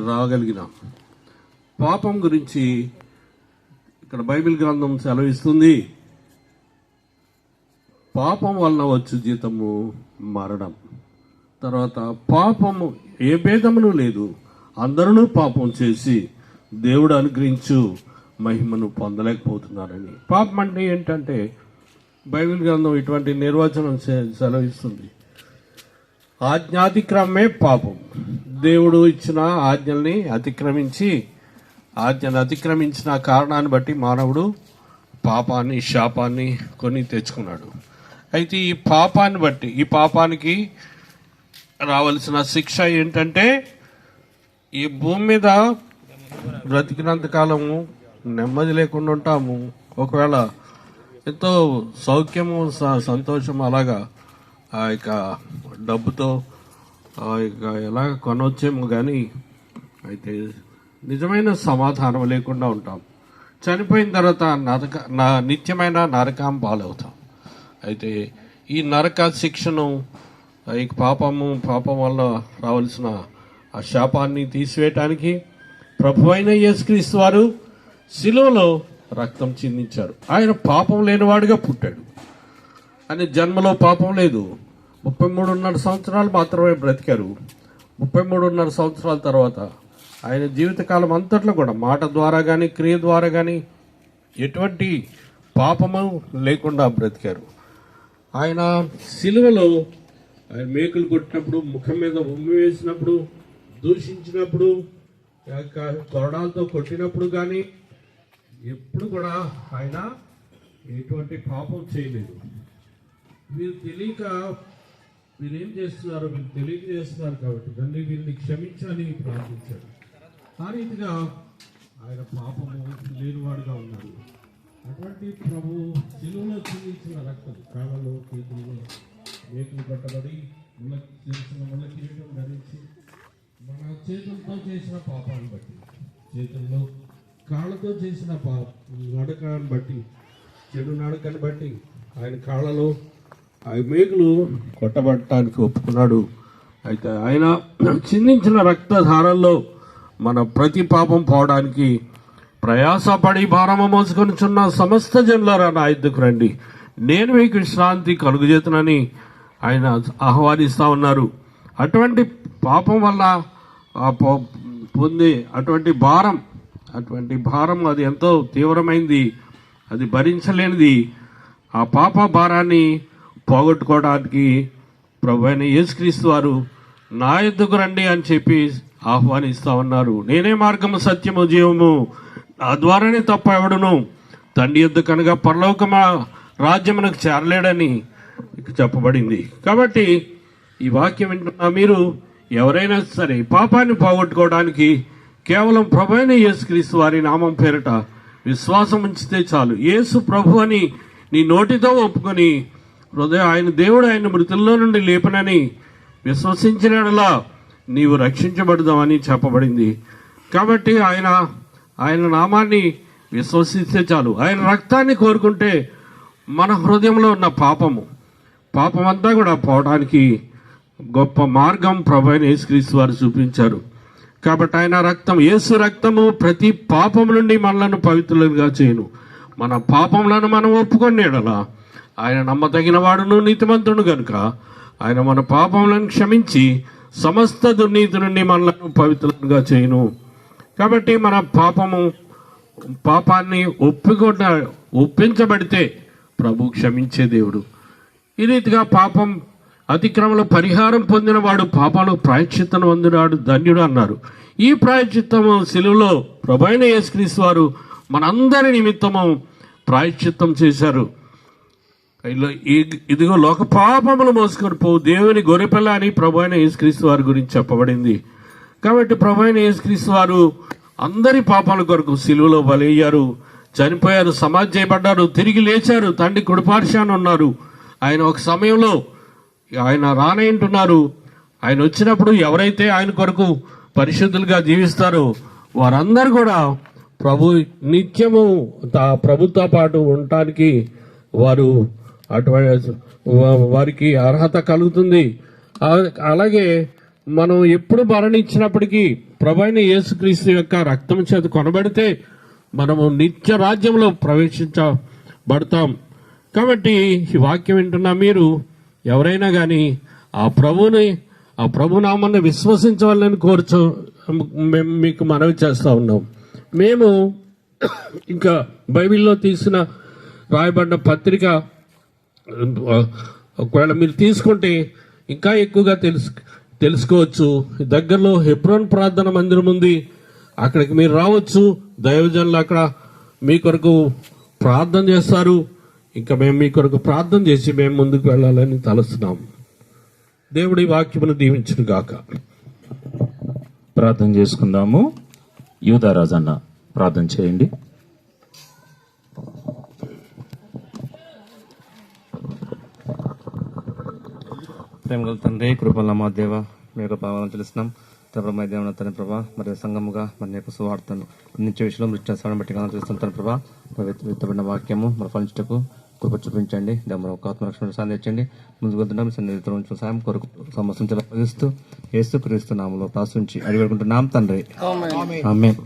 రాగలిగినాం. పాపం గురించి ఇక్కడ బైబిల్ గ్రంథం సెలవిస్తుంది, పాపం వలన వచ్చు జీతము మరణం. తర్వాత పాపము ఏ భేదమును లేదు, అందరూ పాపం చేసి దేవుడు అనుగ్రహించు మహిమను పొందలేకపోతున్నారని. పాపం అంటే ఏంటంటే బైబిల్ గ్రంథం ఇటువంటి నిర్వచనం సెలవిస్తుంది, ఆజ్ఞాతిక్రమమే పాపం. దేవుడు ఇచ్చిన ఆజ్ఞల్ని ఆజ్ఞను అతిక్రమించిన కారణాన్ని బట్టి మానవుడు పాపాన్ని శాపాన్ని కొని తెచ్చుకున్నాడు. అయితే ఈ పాపాన్ని బట్టి ఈ పాపానికి రావాల్సిన శిక్ష ఏంటంటే, ఈ భూమి మీద బ్రతికినంత కాలము నెమ్మది లేకుండా ఉంటాము. ఒకవేళ ఎంతో సౌఖ్యము సంతోషం అలాగా ఆ యొక్క డబ్బుతో ఇక ఎలా కొనవచ్చేమో కానీ అయితే నిజమైన సమాధానం లేకుండా ఉంటాం. చనిపోయిన తర్వాత నిత్యమైన నరకం పాలవుతాం. అయితే ఈ నరక శిక్షను ఈ పాపం వల్ల రావాల్సిన ఆ శాపాన్ని తీసివేయటానికి ప్రభువైన యేసుక్రీస్తు వారు శిలువలో రక్తం చిందించారు. ఆయన పాపం లేనివాడుగా పుట్టాడు. ఆయన జన్మలో పాపం లేదు. 33.5 సంవత్సరాలు మాత్రమే బ్రతికారు. 33.5 సంవత్సరాల తర్వాత ఆయన జీవితకాలం అంతట్లో కూడా మాట ద్వారా కానీ క్రియ ద్వారా కానీ ఎటువంటి పాపము లేకుండా బ్రతికారు. ఆయన సిలువలో ఆయన మేకులు కొట్టినప్పుడు, ముఖం మీద ఉమ్మి వేసినప్పుడు, దూషించినప్పుడు, కొరడాలతో కొట్టినప్పుడు కానీ ఎప్పుడు కూడా ఆయన ఎటువంటి పాపం చేయలేదు. మీరేం చేస్తున్నారు, మీరు తెలియక చేస్తున్నారు కాబట్టి తండ్రి వీరిని క్షమించాలని ప్రార్థించాడు. ఆ రీతిగా ఆయన పాపము లేనివాడుగా ఉన్నాడు. అటువంటి ప్రభు శిలువలో చిందించిన రక్తం, కాళ్ళలో చేతుల్లో మేకులు కట్టబడి ముళ్ళ కిరీటం ధరించి మన చేతులతో చేసిన పాపాన్ని బట్టి, చేతుల్లో కాళ్ళతో చేసిన నడకను బట్టి, చెడు నడకను బట్టి ఆయన కాళ్ళలో ఆ మేకులు కొట్టబడటానికి ఒప్పుకున్నాడు. అయితే ఆయన చిందించిన రక్తధారల్లో మన ప్రతి పాపం పోవడానికి ప్రయాసపడి భారము మోసుకొనిచున్న సమస్త జనులారా నా యుద్ధకు రండి, నేను మీకు విశ్రాంతి కలుగజేతునని ఆయన ఆహ్వానిస్తూ ఉన్నారు. అటువంటి పాపం వల్ల పొందే అటువంటి భారం అది ఎంతో తీవ్రమైంది, అది భరించలేనిది. ఆ పాప భారాన్ని పోగొట్టుకోవడానికి ప్రభువైన యేసుక్రీస్తు వారు నా యుద్ధకు రండి అని చెప్పి ఆహ్వానిస్తా ఉన్నారు. నేనే మార్గము సత్యము జీవము, నా ద్వారానే తప్ప ఎవడును తండ్రి యుద్ధ కనుక పరలోకమా రాజ్యమునకు చేరలేడని చెప్పబడింది. కాబట్టి ఈ వాక్యం వింటున్న మీరు ఎవరైనా సరే పాపాన్ని పోగొట్టుకోవడానికి కేవలం ప్రభువైన యేసుక్రీస్తు వారి నామం పేరిట విశ్వాసం ఉంచితే చాలు. యేసు ప్రభు అని నీ నోటితో ఒప్పుకొని ఆయన దేవుడు ఆయన మృతుల్లో నుండి లేపనని విశ్వసించినలా నీవు రక్షించబడదామని చెప్పబడింది. కాబట్టి ఆయన నామాన్ని విశ్వసిస్తే చాలు. ఆయన రక్తాన్ని కోరుకుంటే మన హృదయంలో ఉన్న పాపం అంతా కూడా పోవడానికి గొప్ప మార్గం ప్రభువైన యేసుక్రీస్తు వారు చూపించారు. కాబట్టి ఆయన రక్తం, యేసు రక్తము ప్రతి పాపం నుండి మనలను పవిత్రులుగా చేయను. మన పాపములను మనం ఒప్పుకొనేడలా ఆయన నమ్మదగిన వాడును నీతిమంతుడు కనుక ఆయన మన పాపములను క్షమించి సమస్త దుర్నీతి నుండి మనలను పవిత్రులుగా చేయను. కాబట్టి మన పాపాన్ని ఒప్పించబడితే ప్రభు క్షమించే దేవుడు. ఈ రీతిగా పాపం అతిక్రమల పరిహారం పొందిన వాడు పాపాలకు ప్రాయశ్చిత్తం పొందినాడు ధన్యుడు అన్నారు. ఈ ప్రాయశ్చిత్తము శిలువలో ప్రభువైన యేసుక్రీస్తు వారు మనందరి నిమిత్తము ప్రాయశ్చిత్తం చేశారు. ఇదిగో లోక పాపములు మోసుకొని పోవు దేవుని గొర్రెపిల్ల అని ప్రభువైన యేసుక్రీస్తు వారి గురించి చెప్పబడింది. కాబట్టి ప్రభువైన యేసుక్రీస్తు వారు అందరి పాపాల కొరకు శిలువలో బలయ్యారు, చనిపోయారు, సమాధి చేయబడ్డారు, తిరిగి లేచారు, తండ్రి కుడిపార్శ్వాన ఉన్నారు. ఆయన ఒక సమయంలో ఆయన రానంటున్నారు. ఆయన వచ్చినప్పుడు ఎవరైతే ఆయన కొరకు పరిశుద్ధులుగా జీవిస్తారో వారందరూ కూడా నిత్యము ప్రభుతో పాటు ఉండటానికి వారికి అర్హత కలుగుతుంది. అలాగే మనం ఎప్పుడు మరణించినప్పటికీ ప్రభువైన యేసుక్రీస్తు యొక్క రక్తం చేత కొనబడితే మనము నిత్య రాజ్యంలో ప్రవేశించబడతాం. కాబట్టి ఈ వాక్యం వింటున్న మీరు ఎవరైనా కానీ ఆ ప్రభు నామాన్ని విశ్వసించవాలని కోరుచు మేము మీకు మనవి చేస్తా ఉన్నాం. మేము ఇంకా బైబిల్లో తీసిన రాయబడిన పత్రిక ఒకవేళ మీరు తీసుకుంటే ఇంకా ఎక్కువగా తెలుసుకోవచ్చు. దగ్గరలో హెబ్రోన్ ప్రార్థన మందిరం ఉంది, అక్కడికి మీరు రావచ్చు. దైవజనులు అక్కడ మీ కొరకు ప్రార్థన చేస్తారు. ఇంకా మేము మీ కొరకు ప్రార్థన చేసి మేము ముందుకు వెళ్ళాలని తలుస్తున్నాం. దేవుడి వాక్యమును దీవించును గాక. ప్రార్థన చేసుకుందాము. యూదారాజన్న ప్రార్థన చేయండి. ప్రేమగల తండ్రి, కృపల మా దేవ, మీ యొక్క భావాలను తెలుస్తున్నాం. ప్రభా దేవన తన ప్రభా మరియు సంఘముగా మన యొక్క సువార్తను నిత్య విషయంలో మృత్యాన్ని బట్టి తెలుస్తాం. తన ప్రభా విత్తబడిన వాక్యము మన ఫలించటకు కృప చూపించండి. మన ఒక ఆత్మరక్షణ సాధించండి. ముందుకు వద్దున్నాం సన్నిధితో సాయం కొరకు సమస్యను చెలపగిస్తూ యేసు క్రీస్తు నామములో ప్రార్థించి అడిగి పెట్టుకుంటున్నాం తండ్రి. ఆమేన్.